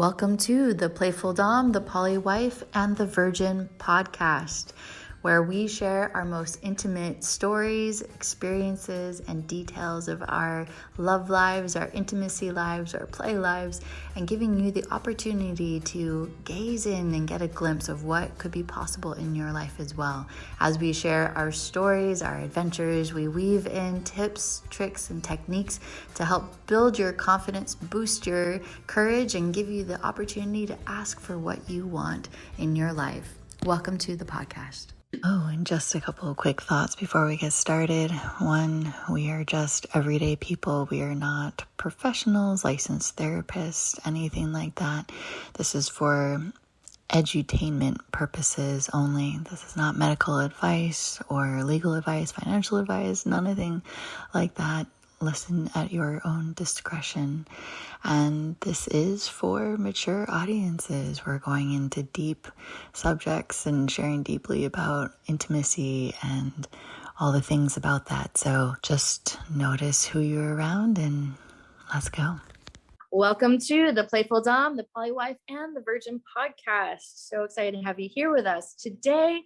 Welcome to the Playful Domme, the Poly Wife, and the Virgin podcast, where we share our most intimate stories, experiences, and details of our love lives, our intimacy lives, our play lives, and giving you the opportunity to gaze in and get a glimpse of what could be possible in your life as well. As we share our stories, our adventures, we weave in tips, tricks, and techniques to help build your confidence, boost your courage, and give you the opportunity to ask for what you want in your life. Welcome to the podcast. Oh, and just a couple of quick thoughts before we get started. One, we are just everyday people. We are not professionals, licensed therapists, anything like that. This is for edutainment purposes only. This is not medical advice or legal advice, financial advice, nothing like that. Listen at your own discretion. And this is for mature audiences. We're going into deep subjects and sharing deeply about intimacy and all the things about that. So just notice who you're around and let's go. Welcome to the Playful Domme, the Poly Wife, and the Virgin podcast. So excited to have you here with us. Today,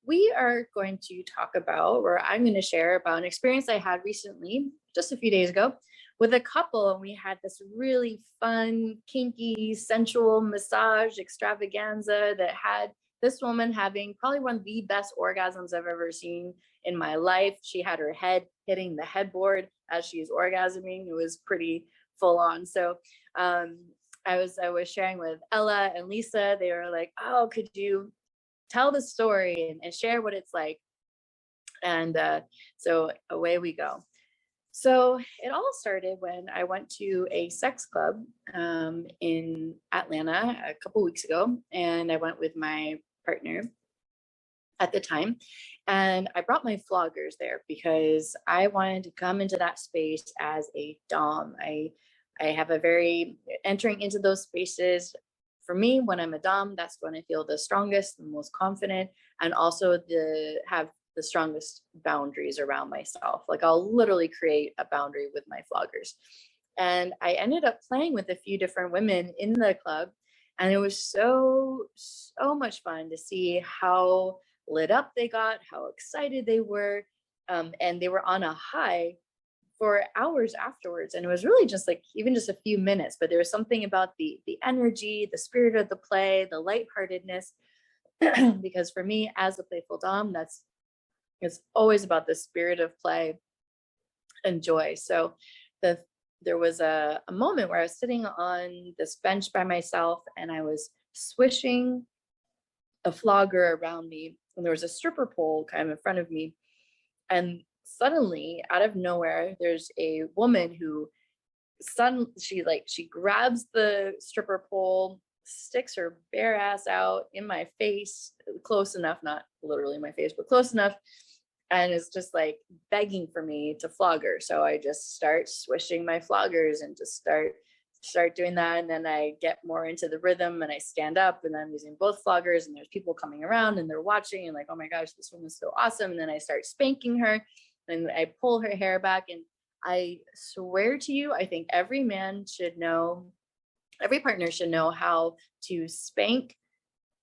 we are going to talk about, or I'm going to share about an experience I had recently, just a few days ago, with a couple. And we had this really fun, kinky, sensual massage extravaganza that had this woman having probably one of the best orgasms I've ever seen in my life. She had her head hitting the headboard as she's orgasming. It was pretty full on. So I was sharing with Ella and Lisa. They were like, oh, could you tell the story and share what it's like? And so away we go. So it all started when I went to a sex club in Atlanta a couple weeks ago, and I went with my partner at the time, and I brought my floggers there because I wanted to come into that space as a dom. I have a very entering into those spaces. For me, when I'm a dom, that's when I feel the strongest, the most confident, and also have the strongest boundaries around myself. Like I'll literally create a boundary with my floggers. And I ended up playing with a few different women in the club, and it was so much fun to see how lit up they got, how excited they were, and they were on a high for hours afterwards. And it was really just like even just a few minutes, but there was something about the energy, the spirit of the play, the lightheartedness. Because for me as a playful dom, it's always about the spirit of play and joy. So there was a moment where I was sitting on this bench by myself and I was swishing a flogger around me, and there was a stripper pole kind of in front of me. And suddenly, out of nowhere, there's a woman who she grabs the stripper pole, sticks her bare ass out in my face, close enough, not literally my face, but close enough, and is just like begging for me to flog her. So I just start swishing my floggers and just start doing that. And then I get more into the rhythm and I stand up and I'm using both floggers, and there's people coming around and they're watching and like, oh my gosh, this woman's so awesome. And then I start spanking her and I pull her hair back. And I swear to you, I think every partner should know how to spank,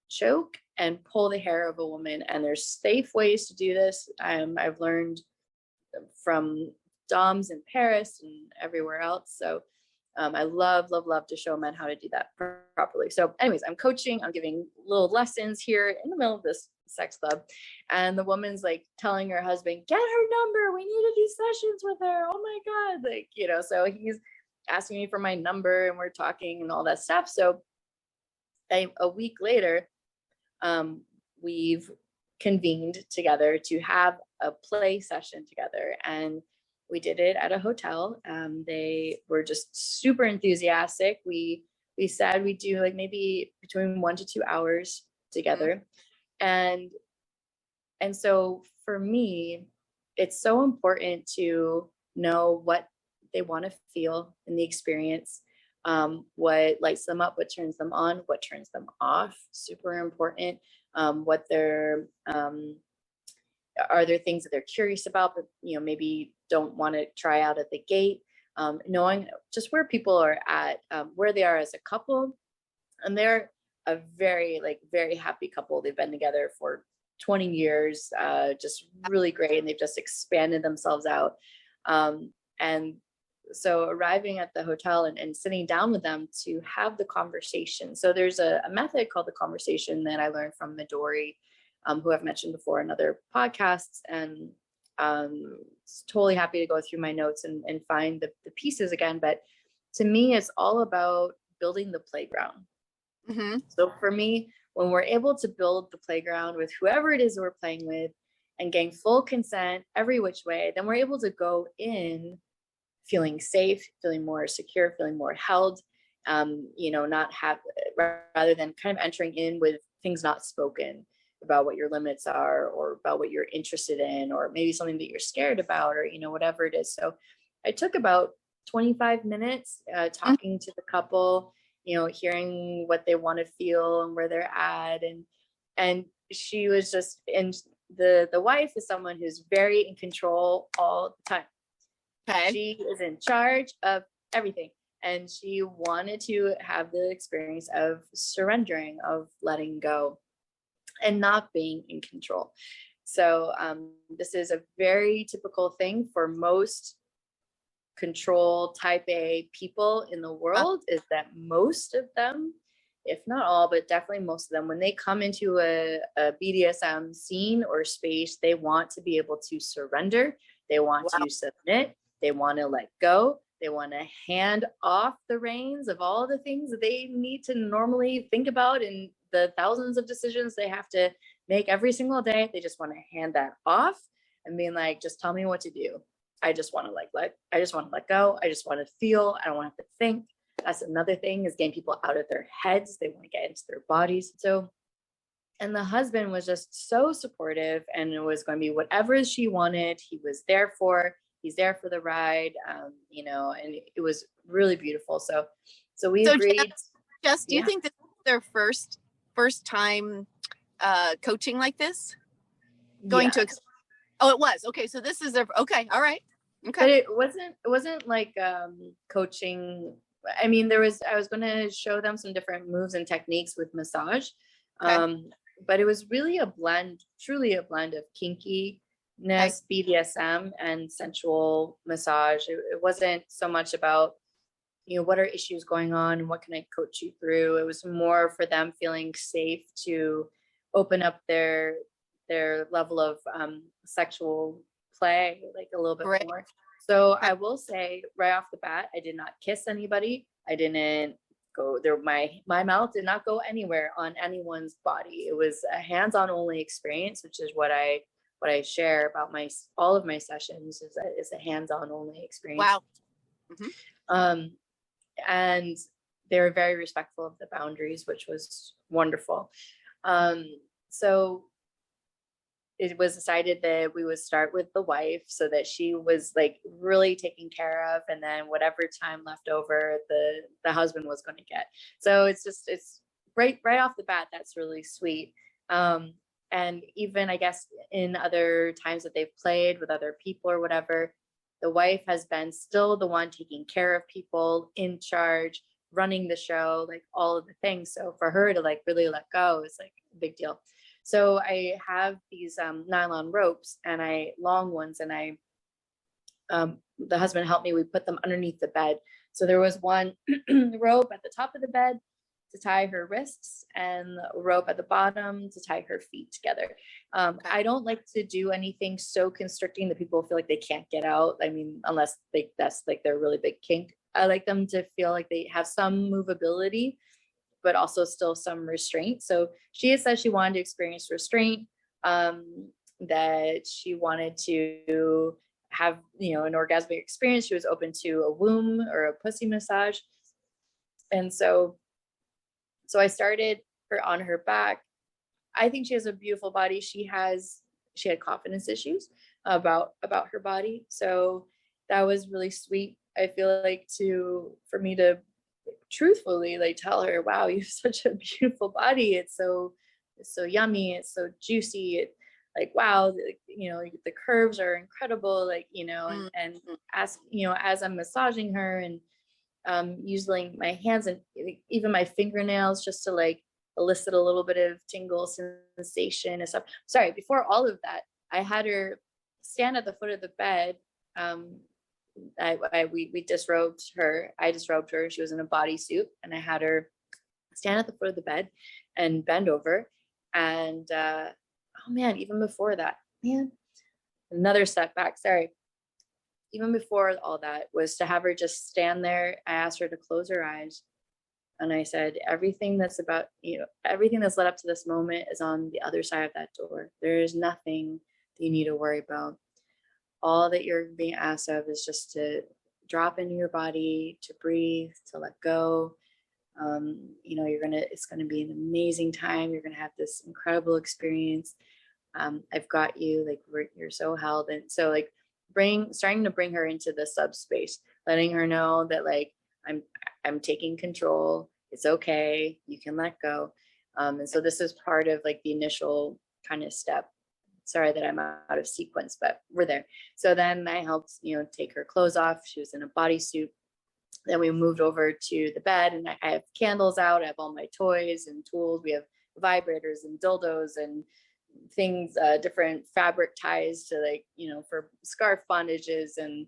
choke, and pull the hair of a woman. And there's safe ways to do this. I've learned from doms in Paris and everywhere else. So I love to show men how to do that properly. So anyways, I'm coaching, I'm giving little lessons here in the middle of this sex club. And the woman's like telling her husband, get her number. We need to do sessions with her. Oh my God. Like, so he's asking me for my number and we're talking and all that stuff. So a week later, we've convened together to have a play session together, and we did it at a hotel. They were just super enthusiastic. We said we'd do like maybe between 1 to 2 hours together. And so for me, it's so important to know what they want to feel in the experience, what lights them up, what turns them on, what turns them off, super important. What they're are there things that they're curious about, but maybe don't want to try out at the gate. Knowing just where people are at, where they are as a couple, And they're a very, like, very happy couple. They've been together for 20 years, just really great. And they've just expanded themselves out. And so arriving at the hotel and sitting down with them to have the conversation. So there's a method called the conversation that I learned from Midori, who I've mentioned before in other podcasts. And totally happy to go through my notes and find the pieces again. But to me, it's all about building the playground. Mm-hmm. So for me, when we're able to build the playground with whoever it is we're playing with and getting full consent every which way, then we're able to go in feeling safe, feeling more secure, feeling more held, not have, rather than kind of entering in with things not spoken about what your limits are or about what you're interested in, or maybe something that you're scared about, or, whatever it is. So I took about 25 minutes talking to the couple, hearing what they want to feel and where they're at. And she was just, and the wife is someone who's very in control all the time. Okay. She is in charge of everything. And she wanted to have the experience of surrendering, of letting go and not being in control. So this is a very typical thing for most control type A people in the world, is that most of them, if not all, but definitely most of them, when they come into a BDSM scene or space, they want to be able to surrender. They want to submit. They want to let go. They want to hand off the reins of all the things that they need to normally think about and the thousands of decisions they have to make every single day. They just want to hand that off and being like, just tell me what to do. I just want to I just want to let go. I just want to feel. I don't want to have to think. That's another thing, is getting people out of their heads. They want to get into their bodies. So, and the husband was just so supportive, and it was going to be whatever she wanted. He was there for. He's there for the ride, and it was really beautiful. So we agreed. Jess, do you think this is their first time coaching like this? Going to Oh, it was. Okay. So this is their, okay. All right. Okay. But it wasn't like coaching. I mean, I was going to show them some different moves and techniques with massage. Okay. But it was really truly a blend of kinkiness, BDSM, and sensual massage. It wasn't so much about, what are issues going on and what can I coach you through? It was more for them feeling safe to open up their level of sexual play, like a little bit more. So I will say right off the bat, I did not kiss anybody. I didn't go there. My mouth did not go anywhere on anyone's body. It was a hands-on only experience, which is what I share about all of my sessions is a hands-on only experience. Wow. Mm-hmm. And they were very respectful of the boundaries, which was wonderful. So it was decided that we would start with the wife so that she was like really taken care of. And then whatever time left over, the husband was going to get. So it's right off the bat. That's really sweet. And even, I guess, in other times that they've played with other people or whatever, the wife has been still the one taking care of people, in charge, running the show, like all of the things. So for her to like really let go is like a big deal. So I have these nylon ropes, and long ones, and the husband helped me. We put them underneath the bed. So there was one rope at the top of the bed to tie her wrists, and a rope at the bottom to tie her feet together. I don't like to do anything so constricting that people feel like they can't get out. I mean, unless that's like their really big kink. I like them to feel like they have some movability, but also still some restraint. So she had said she wanted to experience restraint, that she wanted to have, an orgasmic experience. She was open to a womb or a pussy massage. And so I started her on her back. I think she has a beautiful body. She had confidence issues about her body. So that was really sweet. I feel like for me to truthfully like tell her, wow, you have such a beautiful body. It's so yummy. It's so juicy. Like, wow, the curves are incredible. Like, and as I'm massaging her, and using my hands and even my fingernails just to like elicit a little bit of tingle sensation and stuff. Sorry, before all of that, I had her stand at the foot of the bed. We disrobed her. I disrobed her. She was in a bodysuit, and I had her stand at the foot of the bed and bend over. And oh man, even before that, man, another setback. Sorry. Even before all that was to have her just stand there. I asked her to close her eyes. And I said, everything that's about, everything that's led up to this moment is on the other side of that door. There is nothing that you need to worry about. All that you're being asked of is just to drop into your body, to breathe, to let go. It's going to be an amazing time. You're going to have this incredible experience. I've got you, like, you're so held. And so like starting to bring her into the subspace, letting her know that like, I'm taking control. It's okay. You can let go. And so this is part of like the initial kind of step. Sorry that I'm out of sequence, but we're there. So then I helped, take her clothes off. She was in a bodysuit. Then we moved over to the bed, and I have candles out. I have all my toys and tools. We have vibrators and dildos and things, different fabric ties to like, for scarf bondages and,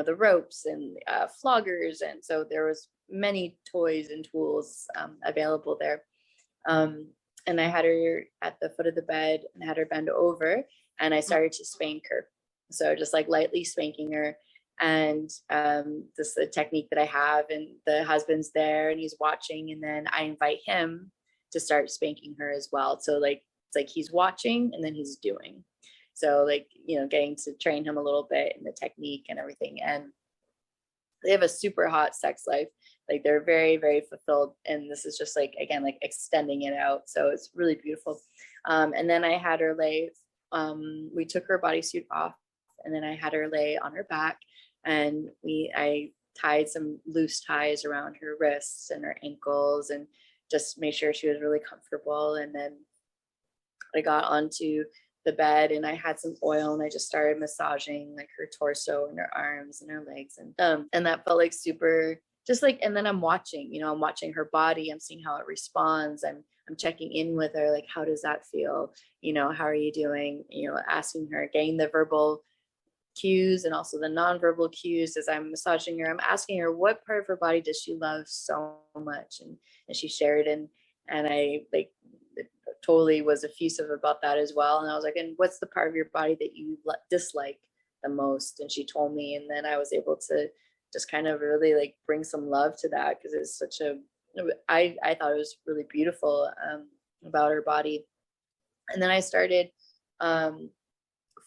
the ropes and floggers. And so there was many toys and tools available there. And I had her at the foot of the bed and had her bend over, and I started to spank her. So just like lightly spanking her. And this is a technique that I have, and the husband's there and he's watching, and then I invite him to start spanking her as well. So like, it's like he's watching and then he's doing. So like, getting to train him a little bit in the technique and everything. And they have a super hot sex life. Like they're very, very fulfilled. And this is just like, again, like extending it out. So it's really beautiful. And then I had her lay, we took her bodysuit off, and then I had her lay on her back, and I tied some loose ties around her wrists and her ankles and just made sure she was really comfortable. And then I got onto the bed and I had some oil, and I just started massaging like her torso and her arms and her legs, and that felt like super, just like, and then I'm watching her body. I'm seeing how it responds. I'm checking in with her, like, how does that feel? How are you doing? Asking her, getting the verbal cues and also the nonverbal cues as I'm massaging her. I'm asking her, what part of her body does she love so much? And she shared, and I like totally was effusive about that as well. And I was like, and what's the part of your body that you dislike the most? And she told me, and then I was able to just kind of really like bring some love to that, because it's such I thought it was really beautiful about her body. And then I started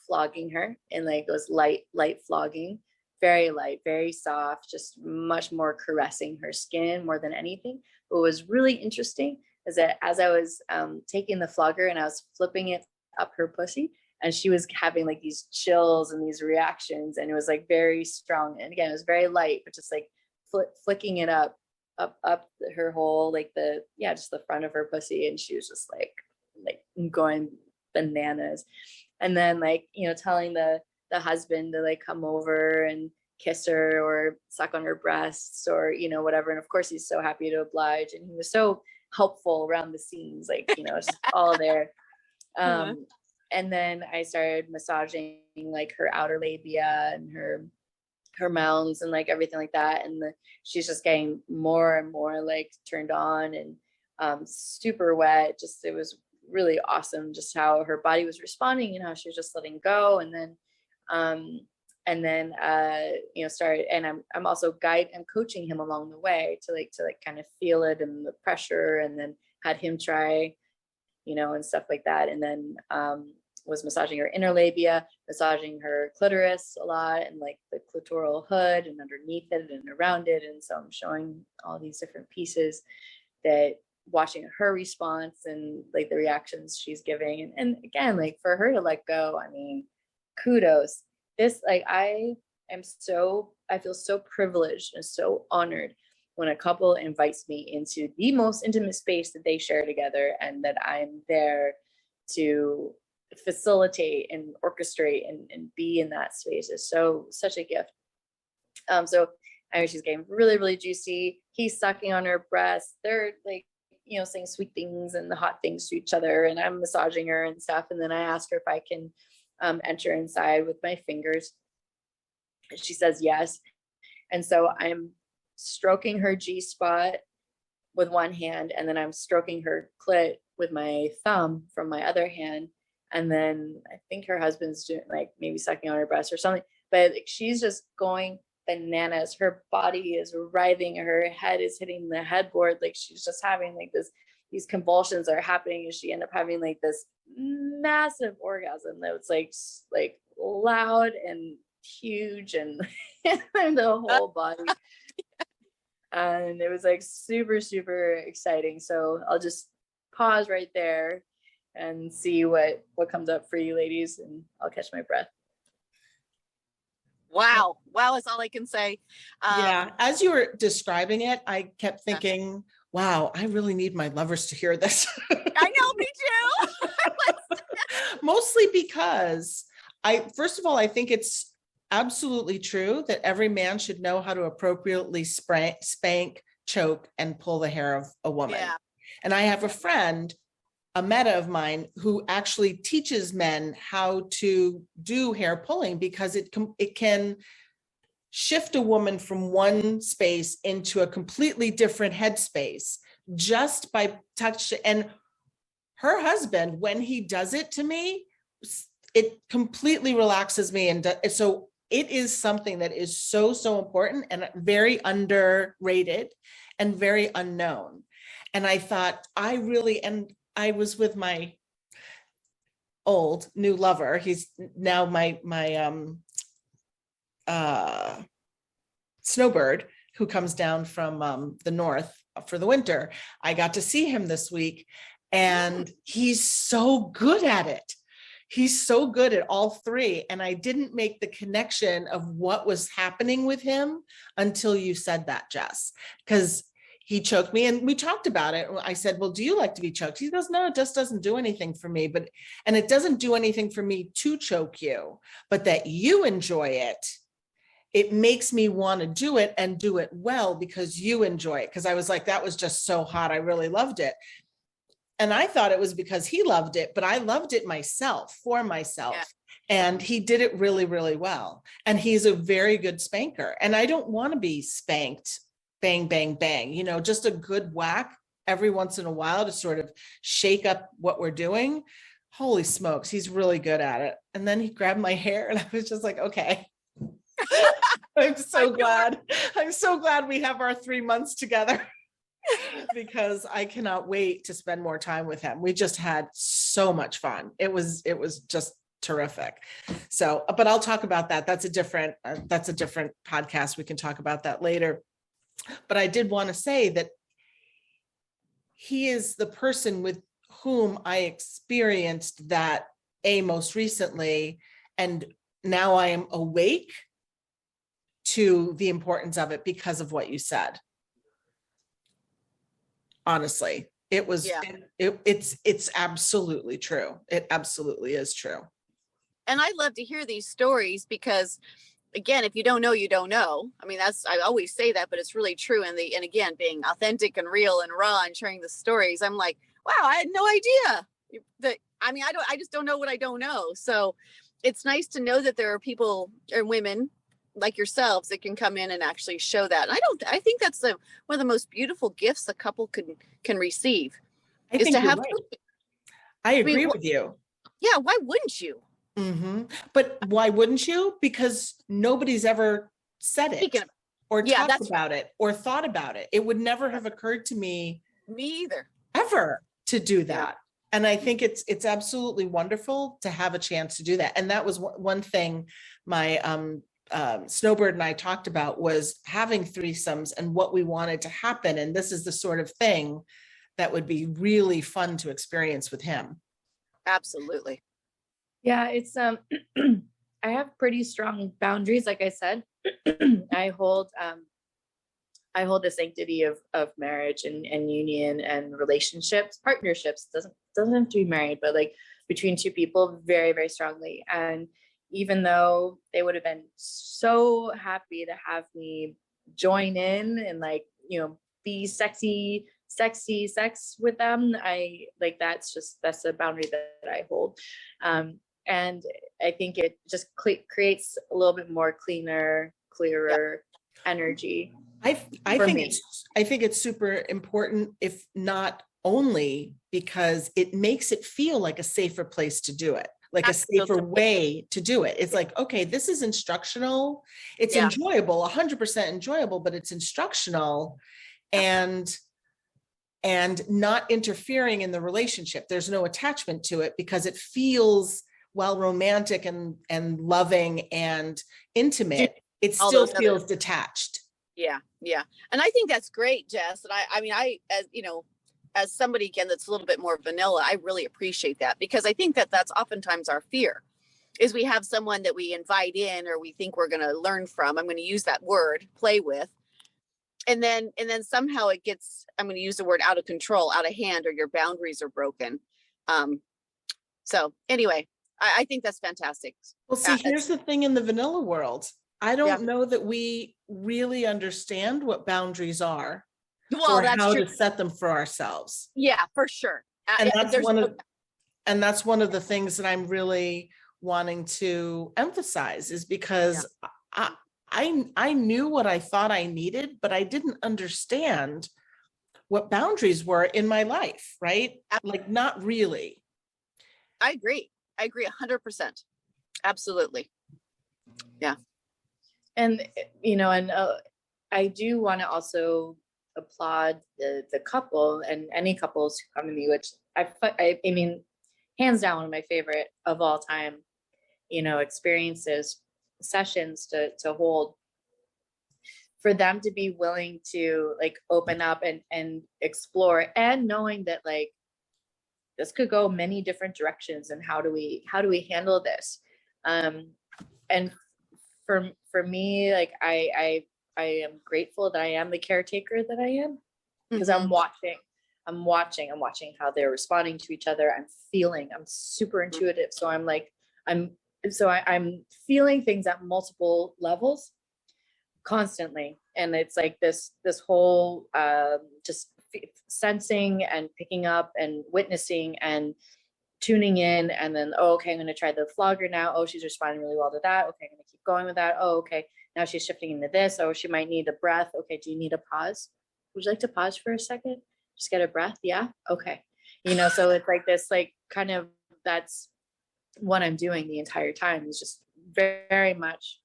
flogging her, and like it was light flogging, very light, very soft, just much more caressing her skin more than anything. What was really interesting is that as I was taking the flogger and I was flipping it up her pussy, and she was having like these chills and these reactions, and it was like very strong. And again, it was very light, but just like flicking it up her whole, like just the front of her pussy. And she was just like going bananas. And then like, telling the husband to like come over and kiss her or suck on her breasts or, whatever. And of course he's so happy to oblige. And he was so helpful around the scenes, like, just all there. And then I started massaging like her outer labia and her mounds and like everything like that. And she's just getting more and more like turned on and super wet. Just, it was really awesome just how her body was responding and how she was just letting go. And then started, and I'm also I'm coaching him along the way to kind of feel it and the pressure, and then had him try, and stuff like that. And then was massaging her inner labia, massaging her clitoris a lot, and like the clitoral hood and underneath it and around it. And so I'm showing all these different pieces, that watching her response and like the reactions she's giving. And again, like for her to let go, I mean, kudos. This, like, I feel so privileged and so honored when a couple invites me into the most intimate space that they share together, and that I'm there to facilitate and orchestrate and be in that space is such a gift. So and she's getting really, really juicy. He's sucking on her breasts. They're like, you know, saying sweet things and the hot things to each other, and I'm massaging her and stuff. And then I ask her if I can enter inside with my fingers. And she says yes. And so I'm stroking her G-spot with one hand, and then I'm stroking her clit with my thumb from my other hand. And then I think her husband's doing like maybe sucking on her breast or something, but like, she's just going bananas. Her body is writhing, her head is hitting the headboard, like she's just having like these convulsions are happening, and she ended up having like this massive orgasm that was like loud and huge and the whole body. And it was like super, super exciting. So I'll just pause right there and see what comes up for you ladies, and I'll catch my breath. Wow is all I can say. Yeah, as you were describing it, I kept thinking, wow, I really need my lovers to hear this. I know, me too. Mostly because first of all, I think it's absolutely true that every man should know how to appropriately spank, choke, and pull the hair of a woman. Yeah. And I have a friend, a meta of mine, who actually teaches men how to do hair pulling, because it can shift a woman from one space into a completely different headspace just by touch. And her husband, when he does it to me, it completely relaxes me. And so it is something that is so, so important and very underrated and very unknown. And I thought I was with my old new lover. He's now my snowbird who comes down from the north for the winter. I got to see him this week, and he's so good at it. He's so good at all three. And I didn't make the connection of what was happening with him until you said that, Jess, because he choked me and we talked about it. I said, well, do you like to be choked? He goes, no, it just doesn't do anything for me. And it doesn't do anything for me to choke you, but that you enjoy it. It makes me want to do it and do it well because you enjoy it. Because I was like, that was just so hot. I really loved it. And I thought it was because he loved it, but I loved it myself, for myself. Yeah. And he did it really, really well. And he's a very good spanker. And I don't want to be spanked, bang, bang, bang, just a good whack every once in a while to sort of shake up what we're doing. Holy smokes, he's really good at it. And then he grabbed my hair and I was just like, okay. I'm so glad we have our 3 months together. Because I cannot wait to spend more time with him. We just had so much fun. It was just terrific. So, but I'll talk about that. That's a different podcast. We can talk about that later. But I did want to say that he is the person with whom I experienced that most recently. And now I am awake to the importance of it because of what you said. Honestly, it was, it's absolutely true. It absolutely is true. And I love to hear these stories because, again, if you don't know, you don't know. I mean, I always say that, but it's really true. And again, being authentic and real and raw and sharing the stories, I'm like, wow, I had no idea I just don't know what I don't know. So it's nice to know that there are people or women like yourselves that can come in and actually show that. And I think that's one of the most beautiful gifts a couple can receive. I think you're right. I agree with you. Yeah. Why wouldn't you? Mm-hmm. But why wouldn't you? Because nobody's ever said it or talked about it or thought about it. It would never have occurred to me either, ever to do that. Yeah. And I think it's absolutely wonderful to have a chance to do that. And that was one thing my, Snowbird and I talked about, was having threesomes and what we wanted to happen. And this is the sort of thing that would be really fun to experience with him. Absolutely. Yeah, it's I have pretty strong boundaries. Like I said, I hold the sanctity of marriage and union and relationships, partnerships. Doesn't have to be married, but like between two people, very, very strongly. And even though they would have been so happy to have me join in and like, you know, be sexy sex with them. I like, that's a boundary that I hold. And I think it just creates a little bit more clearer energy. I think it's super important, if not only because it makes it feel like a safer place to do it, like a safer way to do it. It's like, okay, this is instructional. It's enjoyable, 100% enjoyable, but it's instructional and not interfering in the relationship. There's no attachment to it because it feels, while romantic and loving and intimate, it still feels detached. Yeah. And I think that's great, Jess. And I mean, as you know, as somebody, again, that's a little bit more vanilla, I really appreciate that, because I think that that's oftentimes our fear, is we have someone that we invite in, or we think we're going to learn from. I'm going to use that word, play with. And then somehow it gets, I'm going to use the word, out of control, out of hand, or your boundaries are broken. So anyway, I think that's fantastic. Well, see, here's the thing in the vanilla world. I don't know that we really understand what boundaries are, or how to set them for ourselves. Yeah, for sure. And that's one of the things that I'm really wanting to emphasize, is because I knew what I thought I needed, but I didn't understand what boundaries were in my life, right? Like, not really. I agree 100%. Absolutely. Yeah. And, you know, and I do want to also applaud the couple, and any couples who come to me, which I mean, hands down, one of my favorite of all time, you know, experiences, sessions to hold, for them to be willing to like open up and explore, and knowing that like this could go many different directions, and how do we handle this? And for me, like I am grateful that I am the caretaker that I am, because I'm watching how they're responding to each other. I'm super intuitive. So I'm feeling things at multiple levels constantly. And it's like this whole just sensing and picking up and witnessing and tuning in, and then, oh, okay, I'm going to try the flogger now. Oh, she's responding really well to that. Okay, I'm going to keep going with that. Oh, okay, now she's shifting into this. Oh, she might need a breath. Okay, do you need a pause? Would you like to pause for a second? Just get a breath. Yeah. Okay. You know, so it's like this, like, kind of, that's what I'm doing the entire time, is just very, very much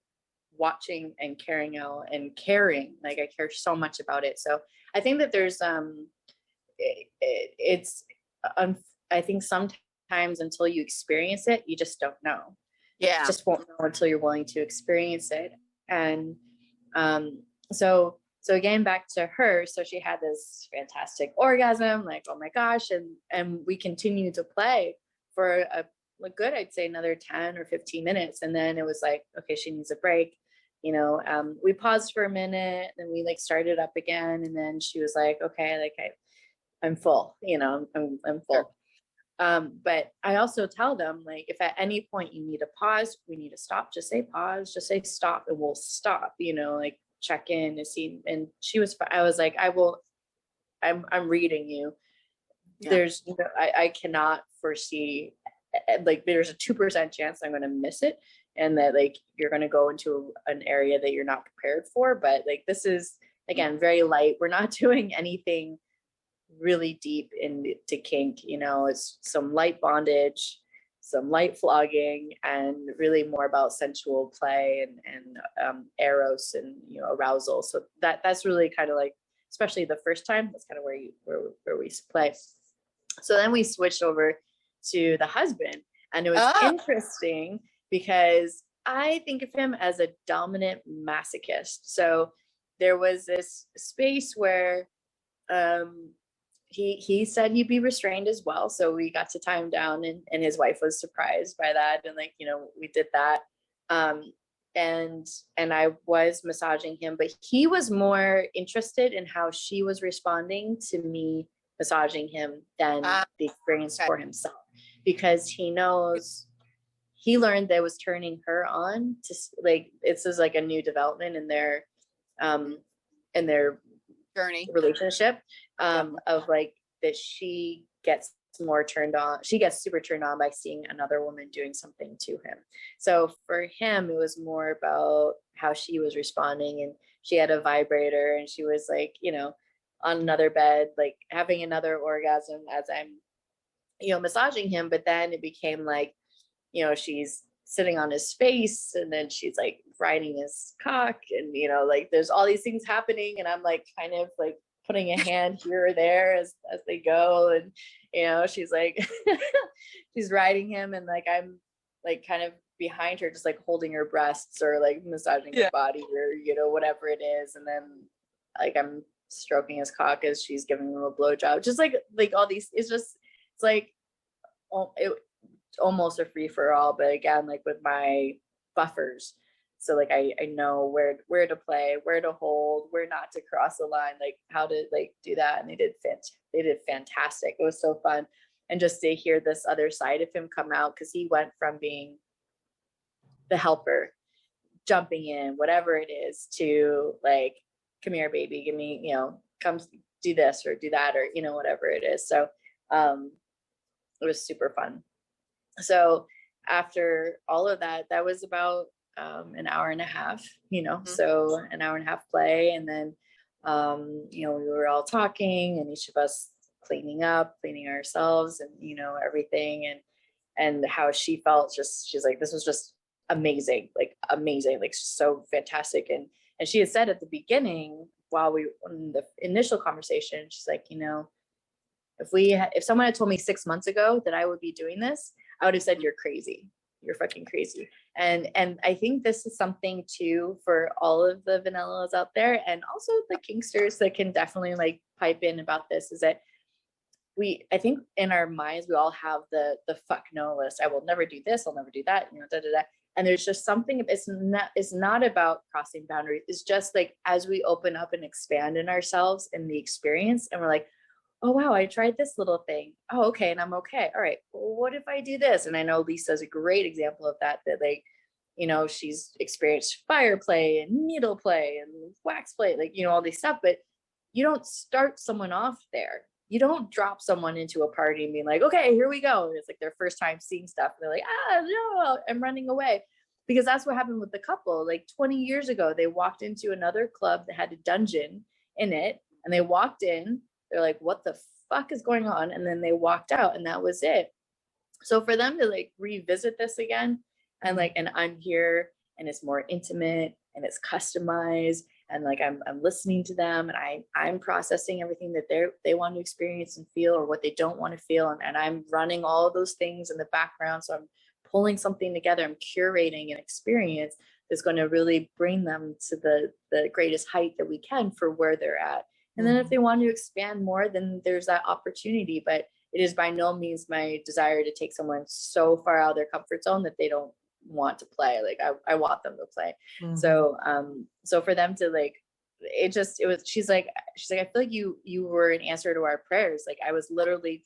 watching and carrying out and caring. Like, I care so much about it. So I think that there's I think sometimes until you experience it, you just don't know. Yeah. You just won't know until you're willing to experience it. And so again, back to her. So she had this fantastic orgasm, like, oh my gosh. And we continued to play for a good, I'd say another 10 or 15 minutes. And then it was like, okay, she needs a break. You know, we paused for a minute, and we like started up again. And then she was like, okay, like I'm full, you know, I'm full. But I also tell them, like, if at any point you need a pause, we need to stop, just say pause, just say stop, and we'll stop, you know, like check in and see. And I was like, I'm reading you. Yeah. There's, you know, I cannot foresee, like, there's a 2% chance I'm going to miss it, and that like you're going to go into an area that you're not prepared for. But like, this is, again, very light. We're not doing anything really deep into kink, you know. It's some light bondage, some light flogging, and really more about sensual play and eros and, you know, arousal. So that's really kind of like, especially the first time, that's kind of where we play. So then we switched over to the husband, and it was interesting because I think of him as a dominant masochist. So there was this space where he said he'd be restrained as well. So we got to tie him down, and his wife was surprised by that. And like, you know, we did that. And I was massaging him, but he was more interested in how she was responding to me massaging him than the experience for himself, because he learned that it was turning her on to, like, this is like a new development in their in their journey relationship, of like that she gets super turned on by seeing another woman doing something to him. So for him, it was more about how she was responding, and she had a vibrator and she was like, you know, on another bed, like having another orgasm as I'm, you know, massaging him. But then it became like, you know, she's sitting on his face and then she's like riding his cock, and, you know, like there's all these things happening, and I'm like kind of like putting a hand here or there as they go. And, you know, she's like, she's riding him, and like, I'm like kind of behind her, just like holding her breasts or like massaging her body, or, you know, whatever it is. And then like, I'm stroking his cock as she's giving him a blowjob, just like all these, it's like, almost a free for all, but again, like with my buffers. So like I know where to play, where to hold, where not to cross the line, like how to like do that. And they did fantastic. It was so fun. And just to hear this other side of him come out, because he went from being the helper, jumping in, whatever it is, to like, come here, baby, give me, you know, come do this or do that, or, you know, whatever it is. So it was super fun. So after all of that, that was about an hour and a half, you know, so an hour and a half play. And then, you know, we were all talking, and each of us cleaning ourselves, and, you know, everything, and how she felt. She's like, this was just amazing, like just so fantastic. And she had said at the beginning, in the initial conversation, she's like, you know, if someone had told me 6 months ago that I would be doing this, I would have said, you're crazy. You're fucking crazy. And I think this is something too for all of the vanillas out there, and also the kinksters that can definitely like pipe in about this, is that I think in our minds, we all have the fuck no list. I will never do this. I'll never do that. You know, da, da, da. And there's just something, it's not about crossing boundaries. It's just like, as we open up and expand in ourselves and the experience, and we're like, oh, wow, I tried this little thing. Oh, okay. And I'm okay. All right. Well, what if I do this? And I know Lisa's a great example of that like, you know, she's experienced fire play and needle play and wax play, like, you know, all these stuff, but you don't start someone off there. You don't drop someone into a party and being like, okay, here we go. And it's like their first time seeing stuff. And they're like, no, I'm running away. Because that's what happened with the couple. Like 20 years ago, they walked into another club that had a dungeon in it. And they walked in, they're like, what the fuck is going on? And then they walked out, and that was it. So for them to like revisit this again, and like, and I'm here, and it's more intimate, and it's customized, and like I'm listening to them, and I'm processing everything that they want to experience and feel, or what they don't want to feel, and I'm running all of those things in the background. So I'm pulling something together. I'm curating an experience that's going to really bring them to the greatest height that we can for where they're at. And then if they want to expand more, then there's that opportunity. But it is by no means my desire to take someone so far out of their comfort zone that they don't want to play. Like I want them to play. So for them to like, she's like, I feel like you were an answer to our prayers. Like I was literally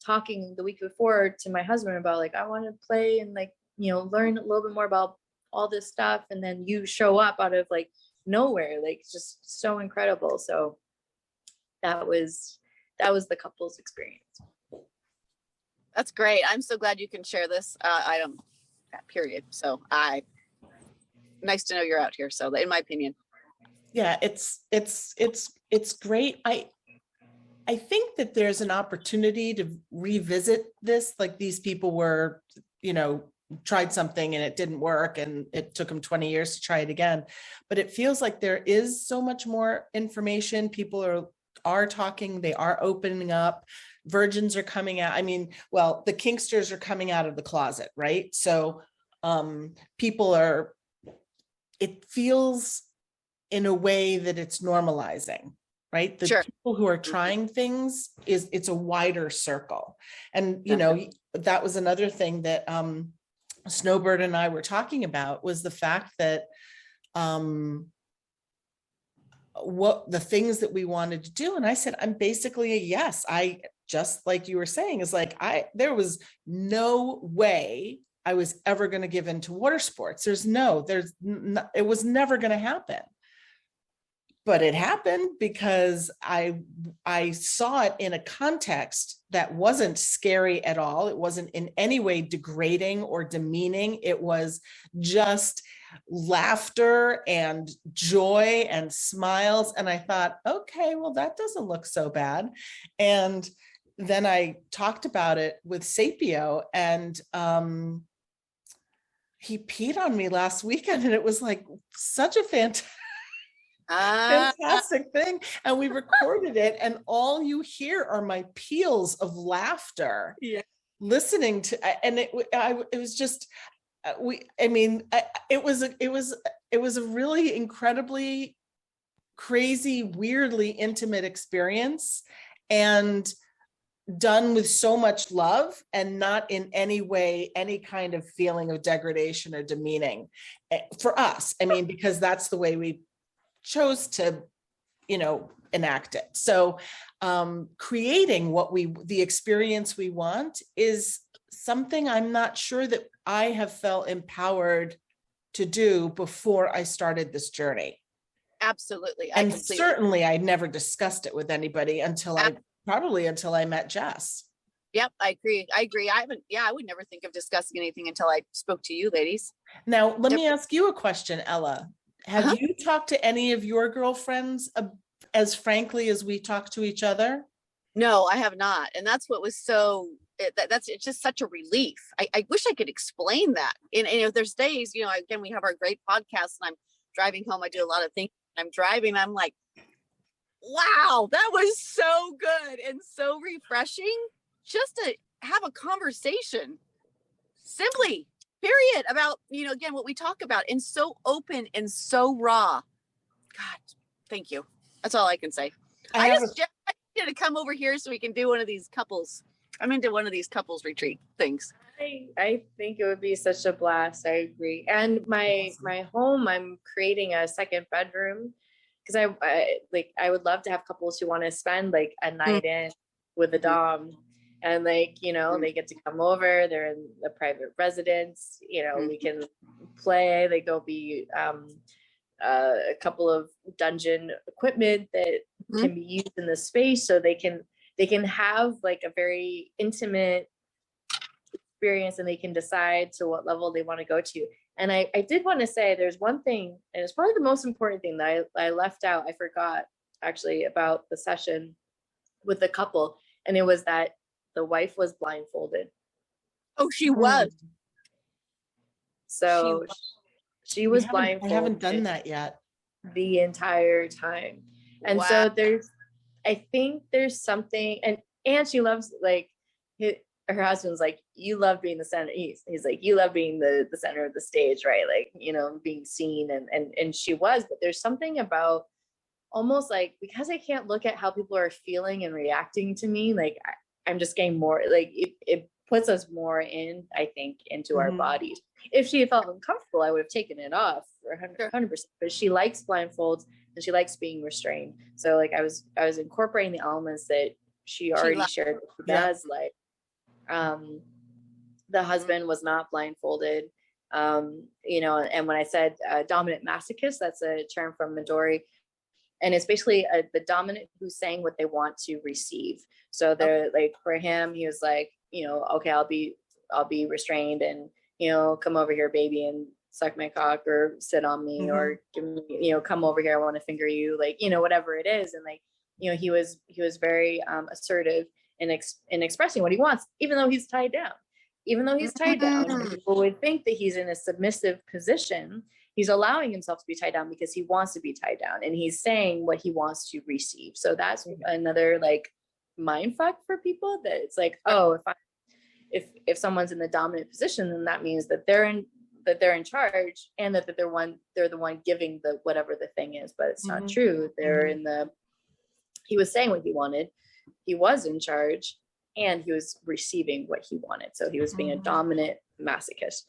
talking the week before to my husband about like, I want to play and like, you know, learn a little bit more about all this stuff. And then you show up out of like nowhere, like just so incredible. So that was the couple's experience. That's great. I'm so glad you can share this item, period. So nice to know you're out here. So in my opinion. Yeah, it's great. I think that there's an opportunity to revisit this. Like these people were, you know, tried something and it didn't work, and it took them 20 years to try it again. But it feels like there is so much more information. People are talking, they are opening up, virgins are coming out. I mean, well, the kinksters are coming out of the closet, right? So it feels in a way that it's normalizing, right? The people who are trying things, it's a wider circle. And, you know, that was another thing that Snowbird and I were talking about, was the fact that what the things that we wanted to do. And I said, I'm basically a yes. I just, like you were saying, is like, there was no way I was ever going to give into water sports. It was never going to happen. But it happened because I saw it in a context that wasn't scary at all. It wasn't in any way degrading or demeaning. It was just laughter and joy and smiles. And I thought, okay, well, that doesn't look so bad. And then I talked about it with Sapio, and he peed on me last weekend, and it was like such a fantastic thing. And we recorded it, and all you hear are my peals of laughter, listening to, and it was just, it was a really incredibly crazy, weirdly intimate experience, and done with so much love, and not in any way any kind of feeling of degradation or demeaning for us. I mean, because that's the way we chose to, enact it. So creating the experience we want is something I'm not sure that I have felt empowered to do before I started this journey. Absolutely. And certainly I never discussed it with anybody until I met Jess. Yep, I agree. I would never think of discussing anything until I spoke to you ladies. Now, let me ask you a question, Ella. Have you talked to any of your girlfriends as frankly as we talk to each other? No, I have not. And that's what was it's just such a relief. I wish I could explain that. And there's days, again, we have our great podcast, and I'm driving home. I do a lot of things. I'm driving. I'm like, wow, that was so good and so refreshing just to have a conversation, simply, period, about, again, what we talk about, and so open and so raw. God, thank you. That's all I can say. I need to come over here so we can do one of these couples. I'm into one of these couples retreat things. I think it would be such a blast. I agree. And my home, I'm creating a second bedroom, because I would love to have couples who want to spend like a night in with a dom, and they get to come over. They're in the private residence. We can play. They go be a couple of dungeon equipment that can be used in the space, so they can have like a very intimate experience, and they can decide to what level they want to go to. And I did want to say there's one thing, and it's probably the most important thing that I left out. I forgot actually about the session with the couple, and it was that the wife was blindfolded. Oh, she was. So she was blindfolded. I haven't done that yet. The entire time. And so I think there's something, and she loves, like, her husband's like, you love being the center. He's like, you love being the center of the stage, right? Like, being seen, and she was, but there's something about almost like, because I can't look at how people are feeling and reacting to me, like I'm just getting more, like it puts us more in, I think, into our bodies. If she had felt uncomfortable, I would have taken it off for 100%, but she likes blindfolds and she likes being restrained. So like I was incorporating the elements that she already shared that she does like. The husband was not blindfolded, and when I said dominant masochist, that's a term from Midori, and it's basically the dominant who's saying what they want to receive. So they're like, for him, he was like, okay, I'll be restrained, and come over here, baby, and suck my cock, or sit on me, or give me, come over here, I want to finger you, like, whatever it is. And like, he was very assertive in expressing what he wants, even though he's tied down. People would think that he's in a submissive position. He's allowing himself to be tied down because he wants to be tied down, and he's saying what he wants to receive. So that's another like mind fuck for people, that it's like, oh, if someone's in the dominant position, then that means that they're in charge, and that they're the one giving the whatever the thing is. But it's not true. He was saying what he wanted. He was in charge, and he was receiving what he wanted. So he was being a dominant masochist,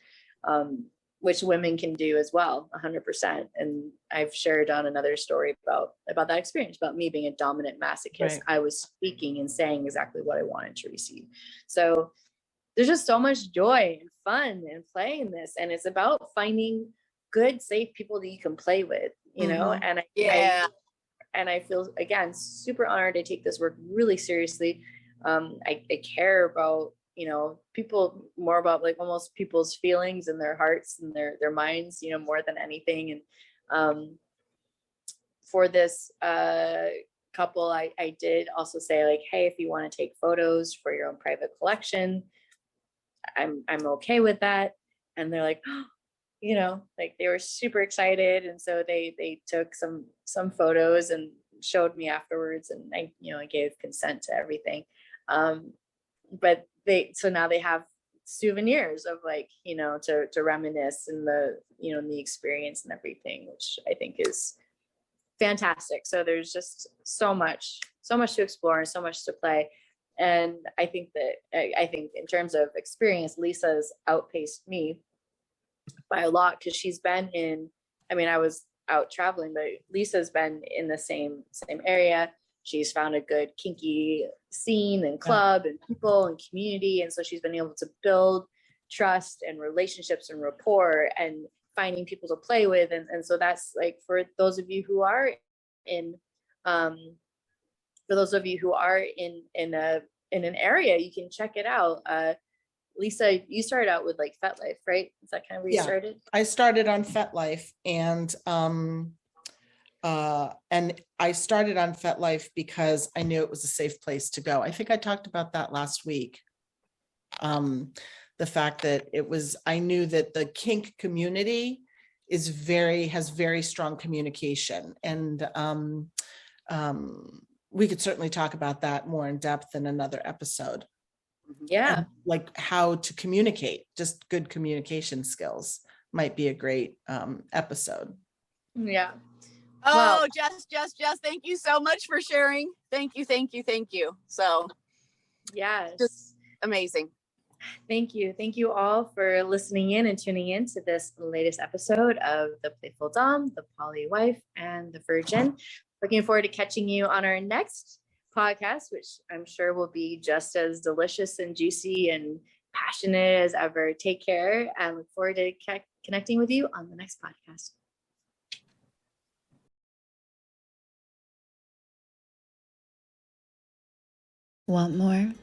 which women can do as well, 100%. And I've shared on another story about that experience, about me being a dominant masochist. Right. I was speaking and saying exactly what I wanted to receive. So there's just so much joy and fun and play in this. And it's about finding good, safe people that you can play with, and and I feel, again, super honored. I take this work really seriously. I care about, people, more about like almost people's feelings and their hearts and their minds, more than anything. And for this couple, I did also say, like, hey, if you want to take photos for your own private collection, I'm okay with that. And they're like, like they were super excited. And so they took some photos and showed me afterwards, and I gave consent to everything. But so now they have souvenirs of, like, to reminisce and the experience and everything, which I think is fantastic. So there's just so much to explore and so much to play. And I think in terms of experience, Lisa's outpaced me by a lot, because she's been I was out traveling, but Lisa's been in the same area. She's found a good kinky scene and club and people and community. And so she's been able to build trust and relationships and rapport and finding people to play with. And so that's, like, for those of you who are in an area, you can check it out. Lisa, you started out with, like, FetLife, right? Is that kind of where you started? I started on FetLife, and I started on FetLife because I knew it was a safe place to go. I think I talked about that last week. The fact that I knew that the kink community has very strong communication, and we could certainly talk about that more in depth in another episode. Yeah. And, like, how to communicate, just good communication skills might be a great episode. Yeah. Oh, Jess, thank you so much for sharing. Thank you. So yes, just amazing. Thank you all for listening in and tuning in to this latest episode of the Playful Domme, the Poly Wife, and the Virgin. Looking forward to catching you on our next podcast, which I'm sure will be just as delicious and juicy and passionate as ever. Take care, and look forward to connecting with you on the next podcast. Want more?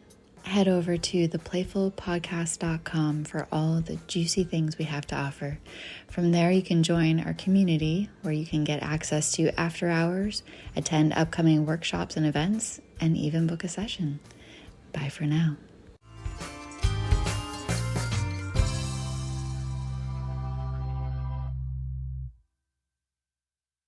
Head over to theplayfulpodcast.com for all the juicy things we have to offer. From there, you can join our community, where you can get access to after hours, attend upcoming workshops and events, and even book a session. Bye for now.